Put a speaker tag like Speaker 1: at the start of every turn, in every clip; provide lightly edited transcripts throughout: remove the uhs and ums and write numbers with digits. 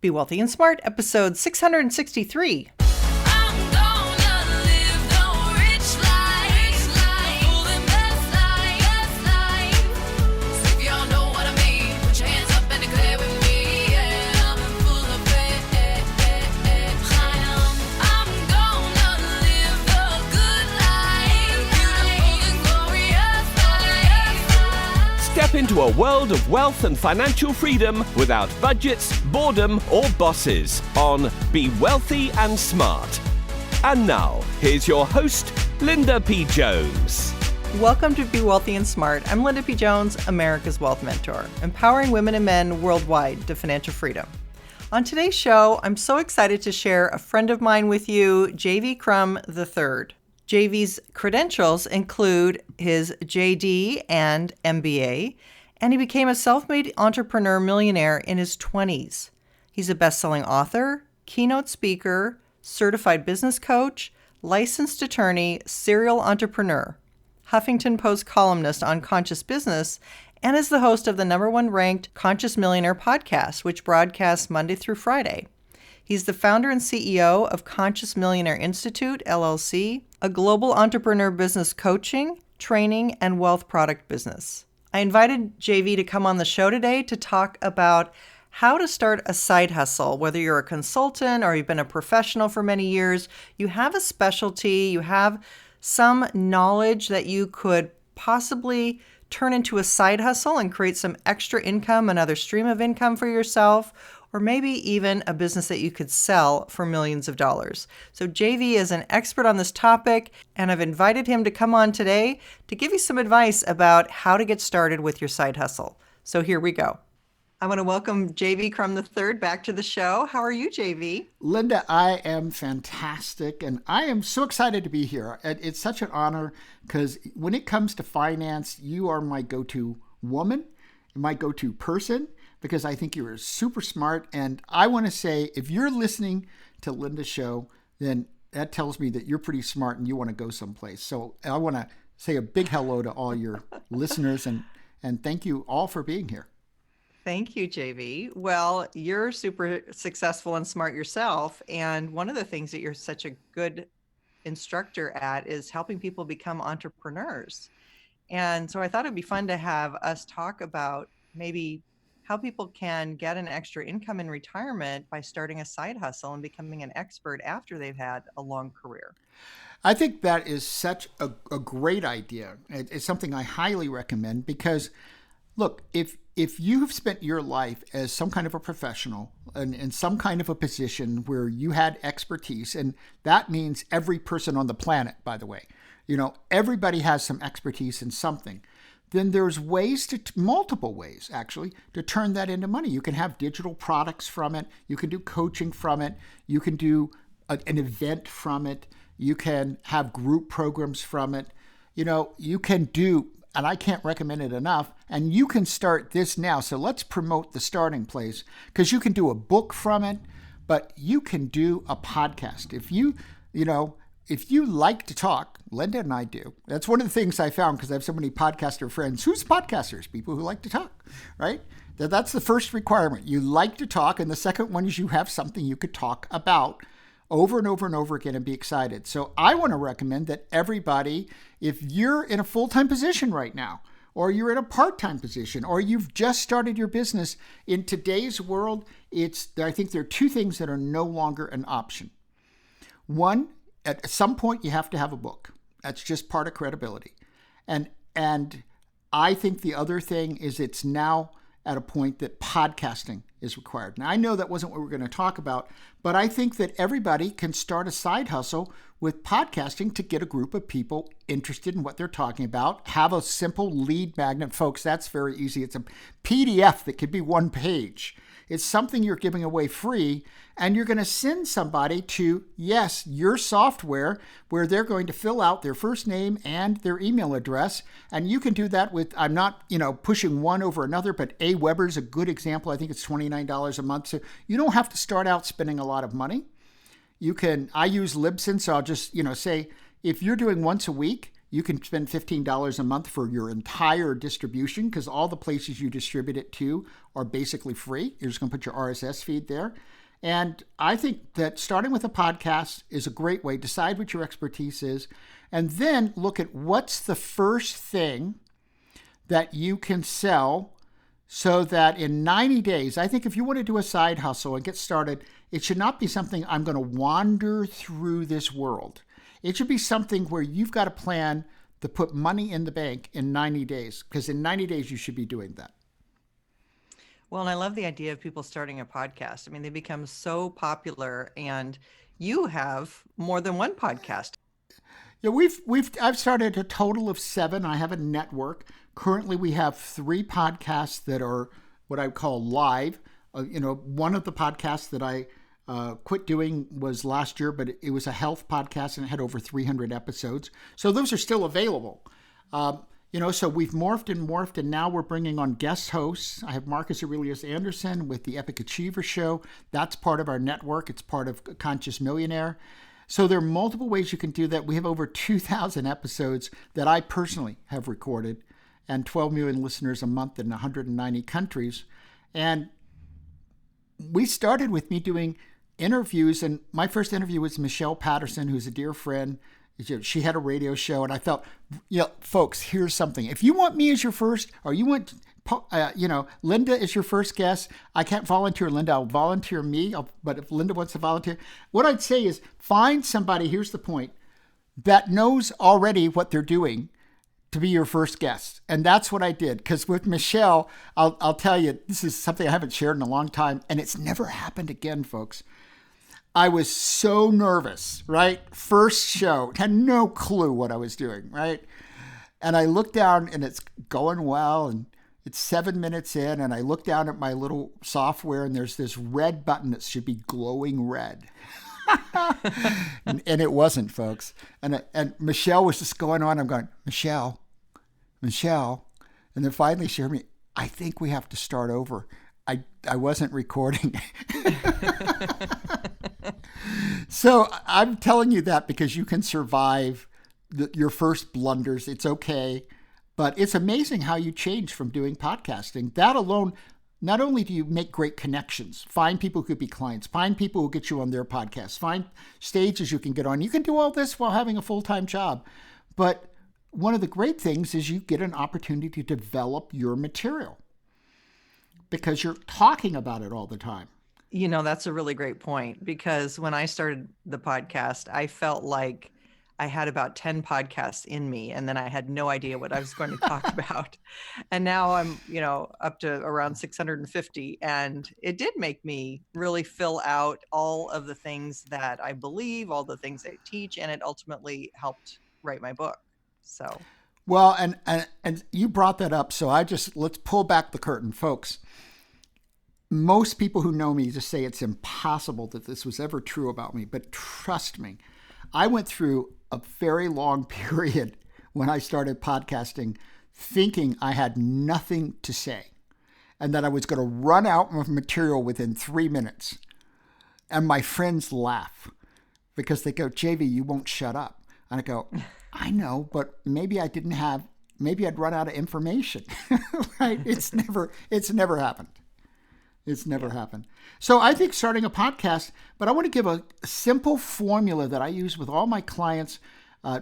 Speaker 1: Be Wealthy and Smart, episode 663.
Speaker 2: Step into a world of wealth and financial freedom without budgets, boredom, or bosses on Be Wealthy and Smart. And now, here's your host, Linda P. Jones.
Speaker 1: Welcome to Be Wealthy and Smart. I'm Linda P. Jones, America's Wealth Mentor, empowering women and men worldwide to financial freedom. On today's show, I'm so excited to share a friend of mine with you, JV Crum III. JV's credentials include his JD and MBA, and he became a self-made entrepreneur millionaire in his 20s. He's a best-selling author, keynote speaker, certified business coach, licensed attorney, serial entrepreneur, Huffington Post columnist on Conscious Business, and is the host of the #1 ranked Conscious Millionaire podcast, which broadcasts Monday through Friday. He's the founder and CEO of Conscious Millionaire Institute, LLC, a global entrepreneur business coaching, training, and wealth product business. I invited JV to come on the show today to talk about how to start a side hustle. Whether you're a consultant or you've been a professional for many years, you have a specialty, you have some knowledge that you could possibly turn into a side hustle and create some extra income, another stream of income for yourself, or maybe even a business that you could sell for millions of dollars. So JV is an expert on this topic, and I've invited him to come on today to give you some advice about how to get started with your side hustle. So here we go. I want to welcome JV Crum III back to the show. How are you, JV?
Speaker 3: Linda, I am fantastic, and I am so excited to be here. It's such an honor because when it comes to finance, you are my go-to woman, my go-to person, because I think you're super smart. And I want to say, if you're listening to Linda's show, then that tells me that you're pretty smart and you want to go someplace. So I want to say a big hello to all your listeners and thank you all for being here.
Speaker 1: Thank you, JV. Well, you're super successful and smart yourself. And one of the things that you're such a good instructor at is helping people become entrepreneurs. And so I thought it'd be fun to have us talk about maybe how people can get an extra income in retirement by starting a side hustle and becoming an expert after they've had a long career.
Speaker 3: I think that is such a great idea. It's something I highly recommend because, look, if you have spent your life as some kind of a professional and in some kind of a position where you had expertise, and that means every person on the planet, by the way, everybody has some expertise in something, then there's multiple ways actually, to turn that into money. You can have digital products from it. You can do coaching from it. You can do an event from it. You can have group programs from it. You can do, and I can't recommend it enough, and you can start this now. So let's promote the starting place because you can do a book from it, but you can do a podcast. If you like to talk, Linda and I do. That's one of the things I found because I have so many podcaster friends. Who's podcasters? People who like to talk, right? That's the first requirement. You like to talk. And the second one is you have something you could talk about over and over and over again and be excited. So I want to recommend that everybody, if you're in a full-time position right now, or you're in a part-time position, or you've just started your business, in today's world, I think there are two things that are no longer an option. One, at some point you have to have a book. That's just part of credibility. And I think the other thing is it's now at a point that podcasting is required. Now, I know that wasn't what we're going to talk about, but I think that everybody can start a side hustle with podcasting to get a group of people interested in what they're talking about. Have a simple lead magnet. Folks, that's very easy. It's a PDF that could be one page. It's something you're giving away free, and you're going to send somebody to, yes, your software where they're going to fill out their first name and their email address. And you can do that with, I'm not, pushing one over another, but Aweber is a good example. I think it's $29 a month. So you don't have to start out spending a lot of money. I use Libsyn, so I'll just, say, if you're doing once a week, You can spend $15 a month for your entire distribution because all the places you distribute it to are basically free. You're just going to put your RSS feed there. And I think that starting with a podcast is a great way. Decide what your expertise is, and then look at what's the first thing that you can sell so that in 90 days, I think if you want to do a side hustle and get started, it should not be something I'm going to wander through this world. It should be something where you've got a plan to put money in the bank in 90 days, because in 90 days, you should be doing that.
Speaker 1: Well, and I love the idea of people starting a podcast. I mean, they become so popular, and you have more than one podcast.
Speaker 3: Yeah, I've started a total of 7. I have a network. Currently, we have 3 podcasts that are what I call live. One of the podcasts that I quit doing was last year, but it was a health podcast and it had over 300 episodes. So those are still available. So we've morphed, and now we're bringing on guest hosts. I have Marcus Aurelius Anderson with the Epic Achiever Show. That's part of our network. It's part of Conscious Millionaire. So there are multiple ways you can do that. We have over 2,000 episodes that I personally have recorded, and 12 million listeners a month in 190 countries. And we started with me doing interviews, and my first interview was Michelle Patterson, who's a dear friend. She had a radio show, and I felt, folks, here's something. If you want me as your first, or you want, Linda is your first guest, I can't volunteer Linda. I'll volunteer me. But if Linda wants to volunteer, what I'd say is find somebody, here's the point, that knows already what they're doing to be your first guest. And that's what I did. Because with Michelle, I'll tell you, this is something I haven't shared in a long time, and it's never happened again, folks. I was so nervous, right? First show, had no clue what I was doing, right? And I look down and it's going well, and it's 7 minutes in, and I look down at my little software, and there's this red button that should be glowing red. and it wasn't, folks. And Michelle was just going on. I'm going, Michelle. And then finally she heard me, I think we have to start over. I wasn't recording. So I'm telling you that because you can survive your first blunders. It's okay. But it's amazing how you change from doing podcasting. That alone, not only do you make great connections, find people who could be clients, find people who get you on their podcast, find stages you can get on. You can do all this while having a full-time job. But one of the great things is you get an opportunity to develop your material because you're talking about it all the time.
Speaker 1: That's a really great point, because when I started the podcast, I felt like I had about 10 podcasts in me, and then I had no idea what I was going to talk about. And now I'm, up to around 650. And it did make me really fill out all of the things that I believe, all the things I teach, and it ultimately helped write my book. So,
Speaker 3: well, and you brought that up. So let's pull back the curtain, folks. Most people who know me just say it's impossible that this was ever true about me. But trust me, I went through a very long period when I started podcasting thinking I had nothing to say and that I was going to run out of material within 3 minutes. And my friends laugh because they go, JV, you won't shut up. And I go, I know, but maybe I'd run out of information, right? It's never happened. It's never happened. So I think starting a podcast, but I want to give a simple formula that I use with all my clients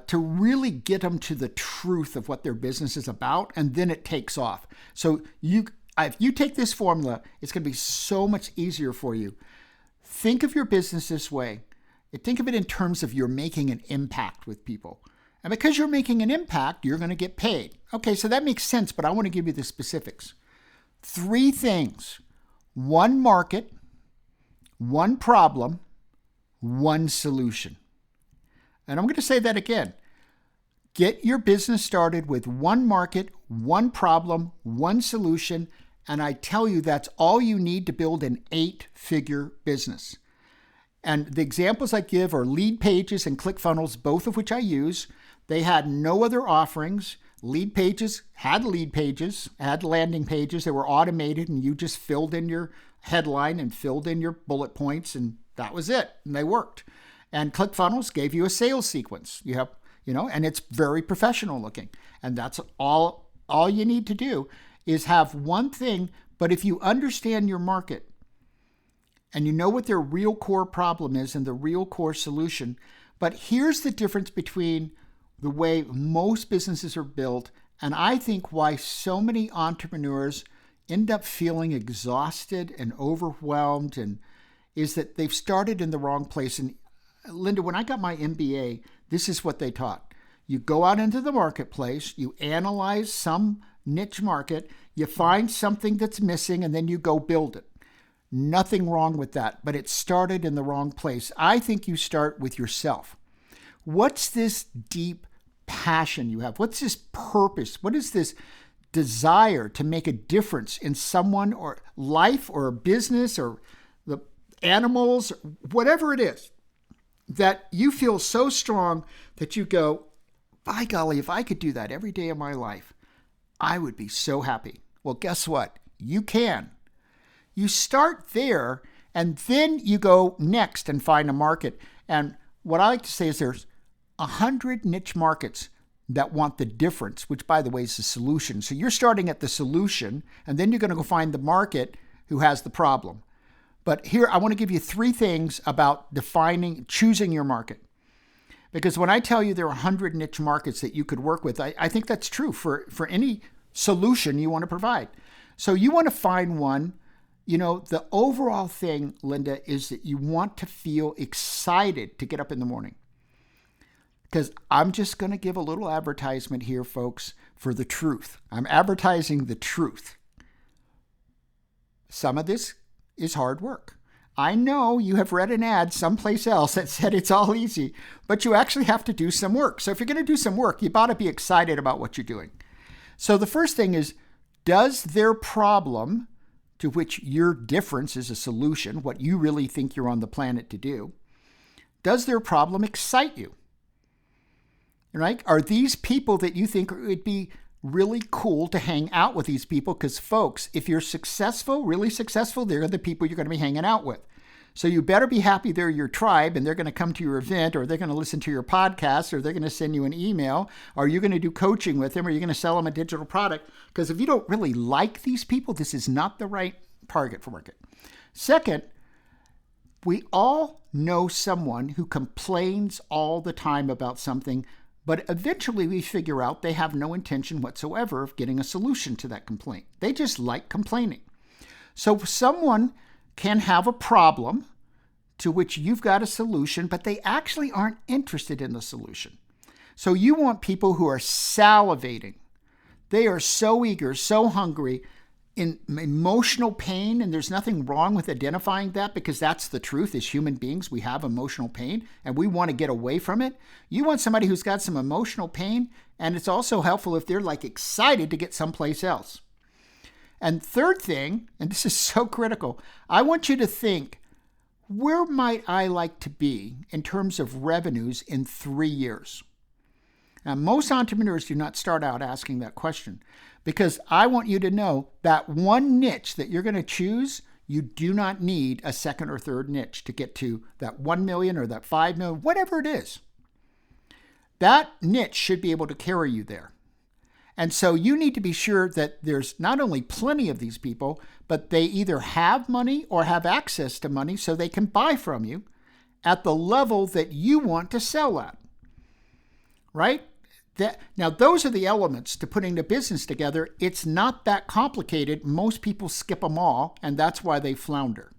Speaker 3: to really get them to the truth of what their business is about, and then it takes off. So if you take this formula, it's going to be so much easier for you. Think of your business this way. Think of it in terms of you're making an impact with people. And because you're making an impact, you're going to get paid. Okay, so that makes sense, but I want to give you the specifics. 3 things. 1 market, 1 problem, 1 solution. And I'm going to say that again. Get your business started with 1 market, 1 problem, 1 solution, and I tell you that's all you need to build an 8-figure business. And the examples I give are Lead Pages and ClickFunnels, both of which I use. They had no other offerings. Lead Pages had landing pages. They were automated, and you just filled in your headline and filled in your bullet points, and that was it. And they worked. And ClickFunnels gave you a sales sequence. You have, and it's very professional looking. And that's all you need to do is have one thing. But if you understand your market and you know what their real core problem is and the real core solution, but here's the difference between the way most businesses are built, and I think why so many entrepreneurs end up feeling exhausted and overwhelmed, and is that they've started in the wrong place. And Linda, when I got my MBA, this is what they taught. You go out into the marketplace, you analyze some niche market, you find something that's missing, and then you go build it. Nothing wrong with that, but it started in the wrong place. I think you start with yourself. What's this deep passion you have? What's this purpose? What is this desire to make a difference in someone or life or a business or the animals, whatever it is, that you feel so strong that you go, by golly, if I could do that every day of my life, I would be so happy. Well, guess what? You can. You start there, and then you go next and find a market. And what I like to say is there's 100 niche markets that want the difference, which, by the way, is the solution. So you're starting at the solution, and then you're going to go find the market who has the problem. But here, I want to give you 3 things about choosing your market. Because when I tell you there are 100 niche markets that you could work with, I think that's true for any solution you want to provide. So you want to find one. The overall thing, Linda, is that you want to feel excited to get up in the morning. Because I'm just going to give a little advertisement here, folks, for the truth. I'm advertising the truth. Some of this is hard work. I know you have read an ad someplace else that said it's all easy, but you actually have to do some work. So if you're going to do some work, you ought to be excited about what you're doing. So the first thing is, does their problem, to which your difference is a solution, what you really think you're on the planet to do, does their problem excite you? Right? Are these people that you think it would be really cool to hang out with these people? Because folks, if you're successful, really successful, they're the people you're going to be hanging out with. So you better be happy they're your tribe and they're going to come to your event, or they're going to listen to your podcast, or they're going to send you an email, or you're going to do coaching with them, or you're going to sell them a digital product. Because if you don't really like these people, this is not the right target for market. Second, we all know someone who complains all the time about something, but eventually we figure out they have no intention whatsoever of getting a solution to that complaint. They just like complaining. So someone can have a problem to which you've got a solution, but they actually aren't interested in the solution. So you want people who are salivating. They are so eager, so hungry, in emotional pain, and there's nothing wrong with identifying that, because that's the truth. As human beings, we have emotional pain and we want to get away from it. You want somebody who's got some emotional pain, and it's also helpful if they're like excited to get someplace else. And third thing, and this is so critical, I want you to think, where might I like to be in terms of revenues in 3 years? Now, most entrepreneurs do not start out asking that question, because I want you to know that one niche that you're going to choose, you do not need a second or third niche to get to that 1 million or that 5 million, whatever it is. That niche should be able to carry you there. And so you need to be sure that there's not only plenty of these people, but they either have money or have access to money so they can buy from you at the level that you want to sell at. Right? Now, those are the elements to putting the business together. It's not that complicated. Most people skip them all, and that's why they flounder.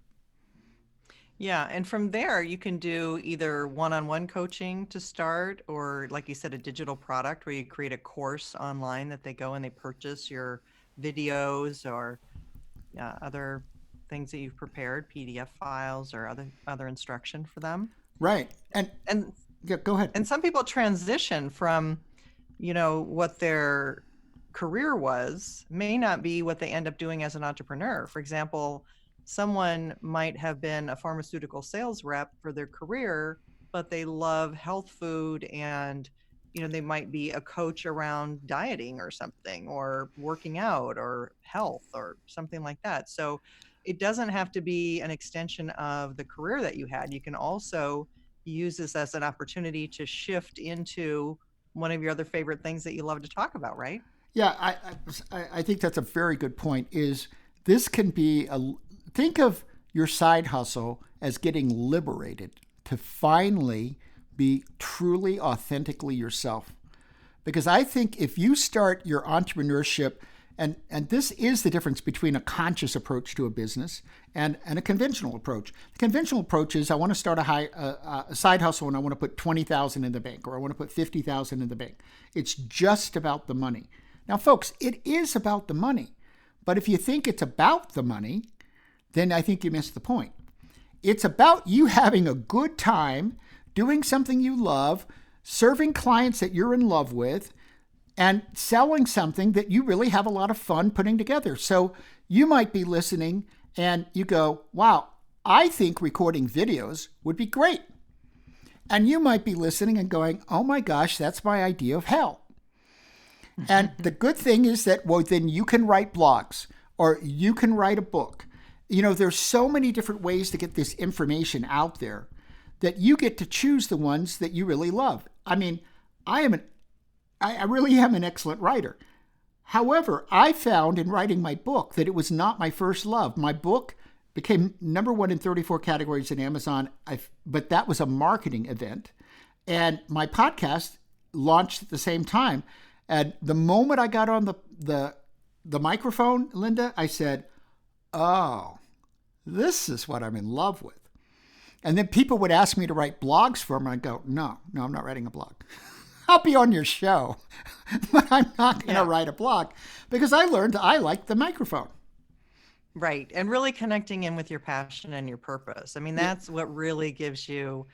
Speaker 1: Yeah, and from there, you can do either one-on-one coaching to start, or like you said, a digital product where you create a course online that they go and they purchase your videos or other things that you've prepared, PDF files or other instruction for them.
Speaker 3: Right. And yeah, go ahead.
Speaker 1: And some people transition from, what their career was may not be what they end up doing as an entrepreneur. For example, someone might have been a pharmaceutical sales rep for their career, but they love health food, and they might be a coach around dieting or something, or working out or health or something like that. So it doesn't have to be an extension of the career that you had. You can also use this as an opportunity to shift into one of your other favorite things that you love to talk about, right?
Speaker 3: Yeah, I think that's a very good point. Is this can be think of your side hustle as getting liberated to finally be truly authentically yourself. Because I think if you start your entrepreneurship, and this is the difference between a conscious approach to a business and a conventional approach. The conventional approach is I want to start a side hustle and I want to put 20,000 in the bank, or I want to put 50,000 in the bank. It's just about the money. Now, folks, it is about the money. But if you think it's about the money, then I think you missed the point. It's about you having a good time, doing something you love, serving clients that you're in love with, and selling something that you really have a lot of fun putting together. So you might be listening and you go, wow, I think recording videos would be great. And you might be listening and going, oh my gosh, that's my idea of hell. And the good thing is that, well, then you can write blogs or you can write a book. You know, there's so many different ways to get this information out there that you get to choose the ones that you really love. I mean, I really am an excellent writer. However, I found in writing my book that it was not my first love. My book became #1 in 34 categories in Amazon, but that was a marketing event. And my podcast launched at the same time. And the moment I got on the microphone, Linda, I said, oh, this is what I'm in love with. And then people would ask me to write blogs for them. And I'd go, no, I'm not writing a blog. I'll be on your show, but I'm not going to write a blog because I learned I like the microphone.
Speaker 1: Right. And really connecting in with your passion and your purpose. I mean, that's what really gives you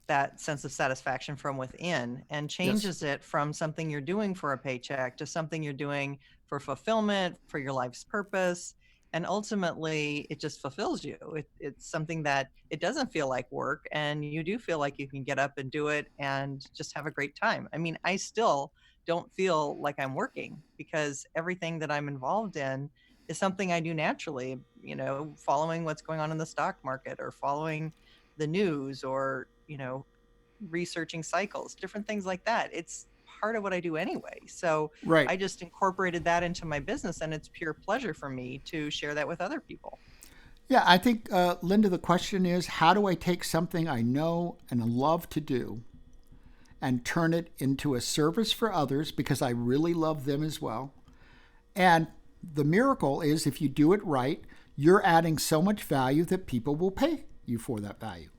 Speaker 1: that sense of satisfaction from within and changes it from something you're doing for a paycheck to something you're doing for fulfillment, for your life's purpose. And ultimately, it just fulfills you. It's something that it doesn't feel like work, and you do feel like you can get up and do it and just have a great time. I mean, I still don't feel like I'm working because everything that I'm involved in is something I do naturally, you know, following what's going on in the stock market or following the news or, you know, researching cycles, different things like that. It's part of what I do anyway. So I just incorporated that into my business, and it's pure pleasure for me to share that with other people.
Speaker 3: Yeah, I think, Linda, the question is, how do I take something I know and love to do and turn it into a service for others because I really love them as well? And the miracle is if you do it right, you're adding so much value that people will pay you for that value.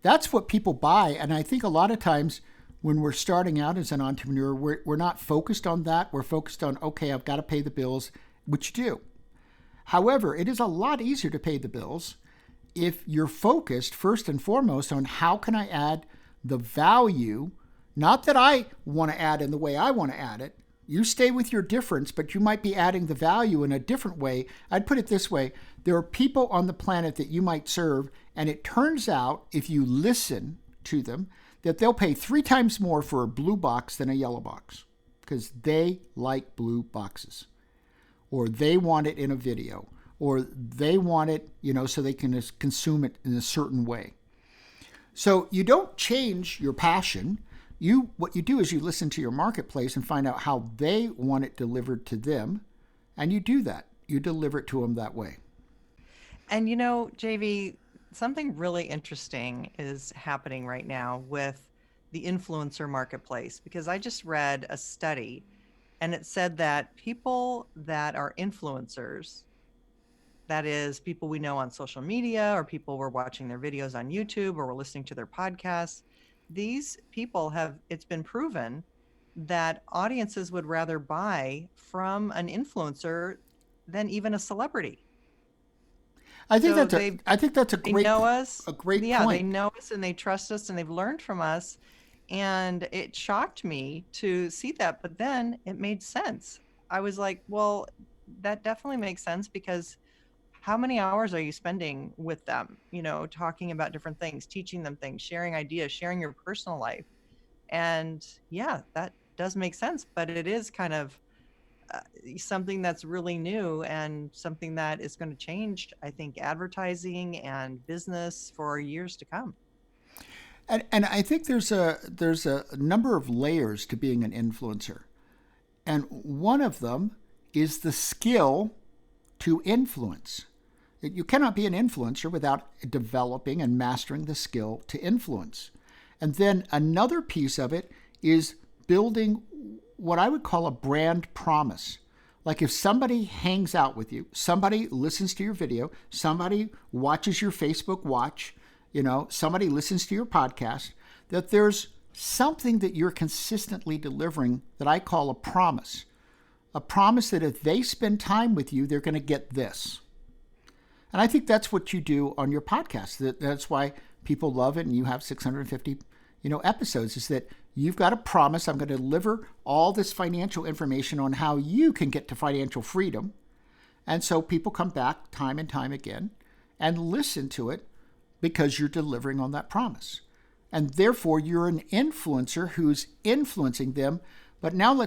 Speaker 3: That's what people buy. And I think a lot of times when we're starting out as an entrepreneur, we're not focused on that. We're focused on, okay, I've got to pay the bills, which you do. However, it is a lot easier to pay the bills if you're focused first and foremost on how can I add the value, not that I want to add in the way I want to add it. You stay with your difference, but you might be adding the value in a different way. I'd put it this way. There are people on the planet that you might serve, and it turns out, if you listen to them, that they'll pay 3 times more for a blue box than a yellow box because they like blue boxes, or they want it in a video, or they want it, you know, so they can consume it in a certain way. So you don't change your passion. What you do is you listen to your marketplace and find out how they want it delivered to them, and you do that. You deliver it to them that way.
Speaker 1: And you know, JV, something really interesting is happening right now with the influencer marketplace, because I just read a study and it said that people that are influencers, that is people we know on social media or people we're watching their videos on YouTube or we're listening to their podcasts, these people it's been proven that audiences would rather buy from an influencer than even a celebrity.
Speaker 3: I think that's a great,
Speaker 1: they know us,
Speaker 3: a great point.
Speaker 1: Yeah, they know us and they trust us and they've learned from us. And it shocked me to see that, but then it made sense. I was like, well, that definitely makes sense because how many hours are you spending with them, you know, talking about different things, teaching them things, sharing ideas, sharing your personal life. And yeah, that does make sense, but it is kind of something that's really new and something that is going to change, I think, advertising and business for years to come.
Speaker 3: And I think there's a number of layers to being an influencer. And one of them is the skill to influence. You cannot be an influencer without developing and mastering the skill to influence. And then another piece of it is building what I would call a brand promise. Like if somebody hangs out with you, somebody listens to your video, somebody watches your Facebook watch, somebody listens to your podcast, that there's something that you're consistently delivering that I call a promise. A promise that if they spend time with you, they're going to get this. And I think that's what you do on your podcast. That's why people love it, and you have 650, episodes, is that you've got a promise. I'm going to deliver all this financial information on how you can get to financial freedom. And so people come back time and time again and listen to it because you're delivering on that promise. And therefore, you're an influencer who's influencing them. But now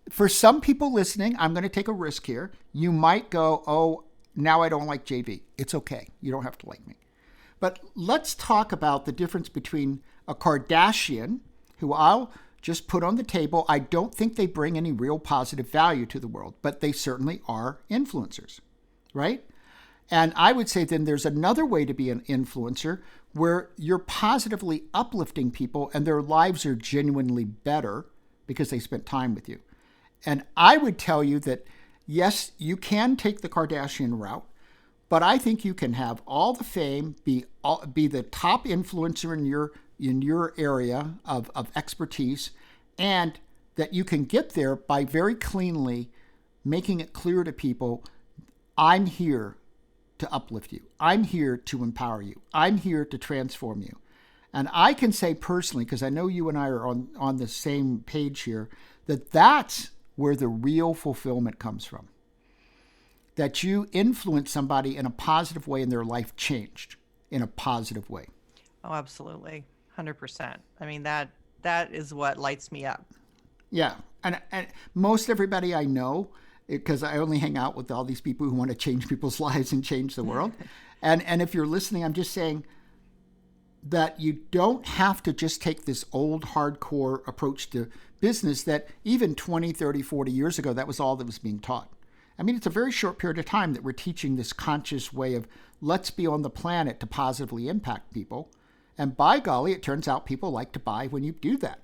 Speaker 3: for some people listening, I'm going to take a risk here. You might go, oh, now I don't like JV. It's okay. You don't have to like me. But let's talk about the difference between a Kardashian, who I'll just put on the table. I don't think they bring any real positive value to the world, but they certainly are influencers, right? And I would say then there's another way to be an influencer where you're positively uplifting people and their lives are genuinely better because they spent time with you. And I would tell you that, yes, you can take the Kardashian route, but I think you can have all the fame, be the top influencer in your area of expertise, and that you can get there by very cleanly making it clear to people, I'm here to uplift you. I'm here to empower you. I'm here to transform you. And I can say personally, because I know you and I are on the same page here, that's where the real fulfillment comes from. That you influence somebody in a positive way and their life changed in a positive way.
Speaker 1: Oh, absolutely. 100%. I mean, that is what lights me up.
Speaker 3: Yeah. And most everybody I know, because I only hang out with all these people who want to change people's lives and change the world. And if you're listening, I'm just saying that you don't have to just take this old hardcore approach to business that even 20, 30, 40 years ago, that was all that was being taught. I mean, it's a very short period of time that we're teaching this conscious way of let's be on the planet to positively impact people. And by golly, it turns out people like to buy when you do that.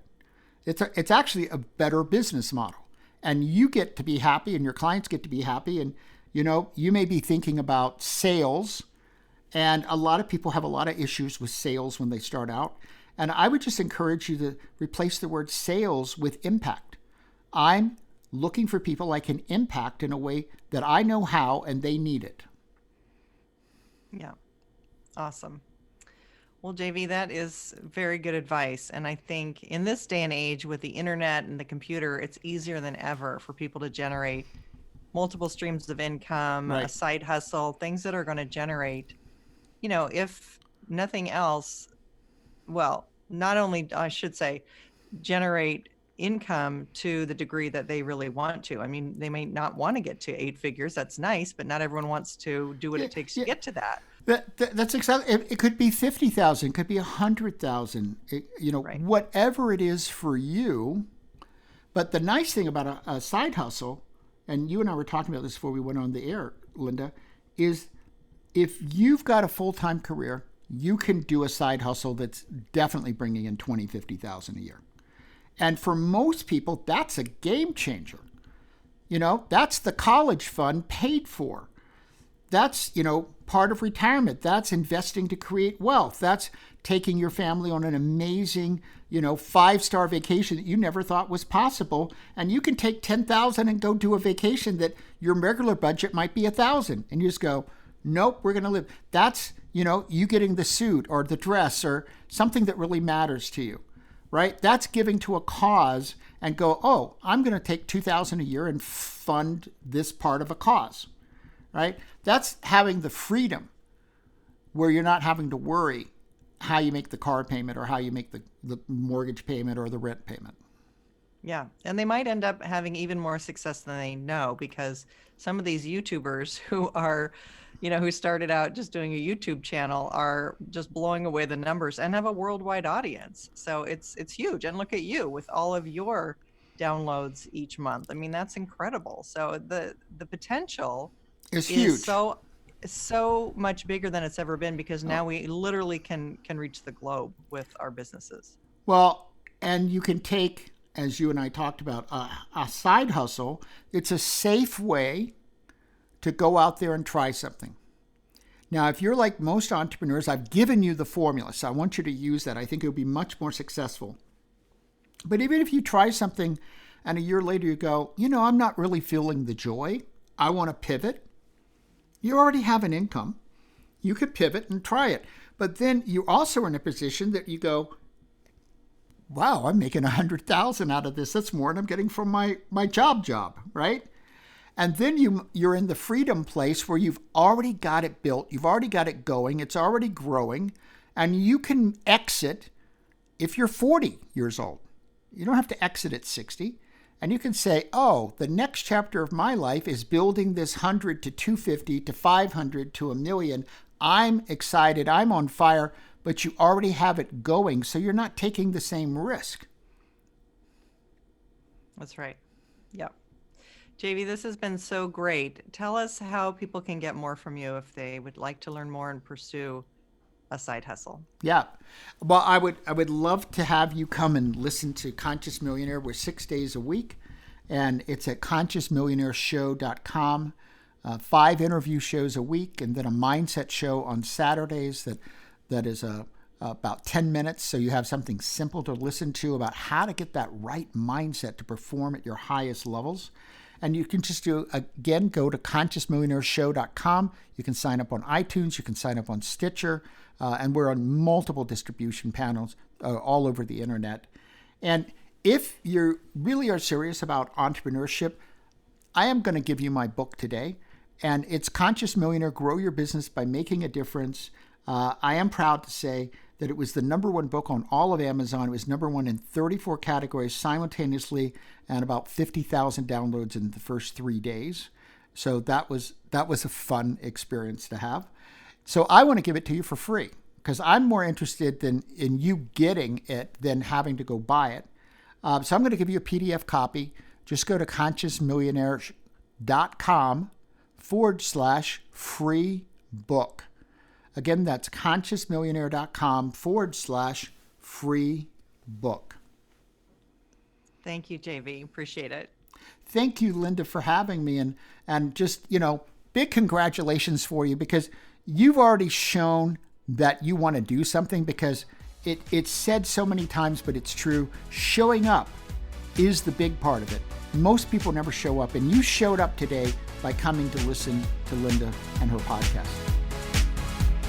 Speaker 3: It's actually a better business model. And you get to be happy and your clients get to be happy. And, you may be thinking about sales. And a lot of people have a lot of issues with sales when they start out. And I would just encourage you to replace the word sales with impact. I'm looking for people I can impact in a way that I know how and they need it.
Speaker 1: Yeah. Awesome. Well, JV, that is very good advice. And I think in this day and age with the internet and the computer, it's easier than ever for people to generate multiple streams of income,
Speaker 3: right.
Speaker 1: A side hustle, things that are going to generate, if nothing else, well, not only, I should say, generate income to the degree that they really want to. I mean, they may not want to get to 8 figures. That's nice, but not everyone wants to do what it takes to get to that.
Speaker 3: That's exactly. It could be 50,000, it could be 100,000.
Speaker 1: Right.
Speaker 3: Whatever it is for you. But the nice thing about a side hustle, and you and I were talking about this before we went on the air, Linda, is if you've got a full-time career, you can do a side hustle that's definitely bringing in 20, 50,000 a year. And for most people, that's a game changer. That's the college fund paid for. That's, part of retirement. That's investing to create wealth. That's taking your family on an amazing, 5-star vacation that you never thought was possible. And you can take 10,000 and go do a vacation that your regular budget might be 1,000. And you just go, nope, we're going to live. That's, you getting the suit or the dress or something that really matters to you, right? That's giving to a cause and go, oh, I'm going to take 2,000 a year and fund this part of a cause, right? That's having the freedom where you're not having to worry how you make the car payment or how you make the mortgage payment or the rent payment.
Speaker 1: Yeah. And they might end up having even more success than they know, because some of these YouTubers who are, who started out just doing a YouTube channel are just blowing away the numbers and have a worldwide audience. So it's huge. And look at you with all of your downloads each month. I mean, that's incredible. So the potential
Speaker 3: It's huge.
Speaker 1: is so much bigger than it's ever been, because now we literally can reach the globe with our businesses.
Speaker 3: Well, and you can take, as you and I talked about, a side hustle. It's a safe way to go out there and try something. Now, if you're like most entrepreneurs, I've given you the formula, so I want you to use that. I think it'll be much more successful. But even if you try something and a year later you go, I'm not really feeling the joy, I want to pivot, you already have an income. You could pivot and try it. But then you're also in a position that you go, wow, I'm making $100,000 out of this. That's more than I'm getting from my job, right? And then you're in the freedom place where you've already got it built. You've already got it going. It's already growing. And you can exit if you're 40 years old. You don't have to exit at 60. And you can say, oh, the next chapter of my life is building this 100 to 250 to 500 to $1 million. I'm excited. I'm on fire. But you already have it going, so you're not taking the same risk.
Speaker 1: That's right. Yep. JV, this has been so great. Tell us how people can get more from you if they would like to learn more and pursue a side hustle.
Speaker 3: Yeah. Well, I would love to have you come and listen to Conscious Millionaire. We're 6 days a week, and it's at consciousmillionaireshow.com. 5 interview shows a week, and then a mindset show on Saturdays that is about 10 minutes, so you have something simple to listen to about how to get that right mindset to perform at your highest levels. And you can just go to consciousmillionaireshow.com. You can sign up on iTunes. You can sign up on Stitcher. And we're on multiple distribution panels all over the internet. And if you really are serious about entrepreneurship, I am going to give you my book today. And it's Conscious Millionaire, Grow Your Business by Making a Difference. I am proud to say that it was the #1 book on all of Amazon. It was #1 in 34 categories simultaneously, and about 50,000 downloads in the first 3 days. So that was a fun experience to have. So I want to give it to you for free, because I'm more interested in you getting it than having to go buy it. So I'm going to give you a PDF copy. Just go to consciousmillionaire.com/free book. Again, that's consciousmillionaire.com/free book.
Speaker 1: Thank you, JV. Appreciate it.
Speaker 3: Thank you, Linda, for having me. And just, big congratulations for you, because you've already shown that you want to do something, because it's said so many times, but it's true. Showing up is the big part of it. Most people never show up, and you showed up today by coming to listen to Linda and her podcast.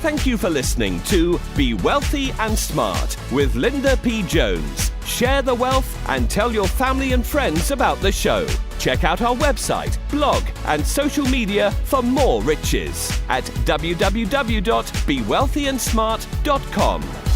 Speaker 2: Thank you for listening to Be Wealthy and Smart with Linda P. Jones. Share the wealth and tell your family and friends about the show. Check out our website, blog, and social media for more riches at www.bewealthyandsmart.com.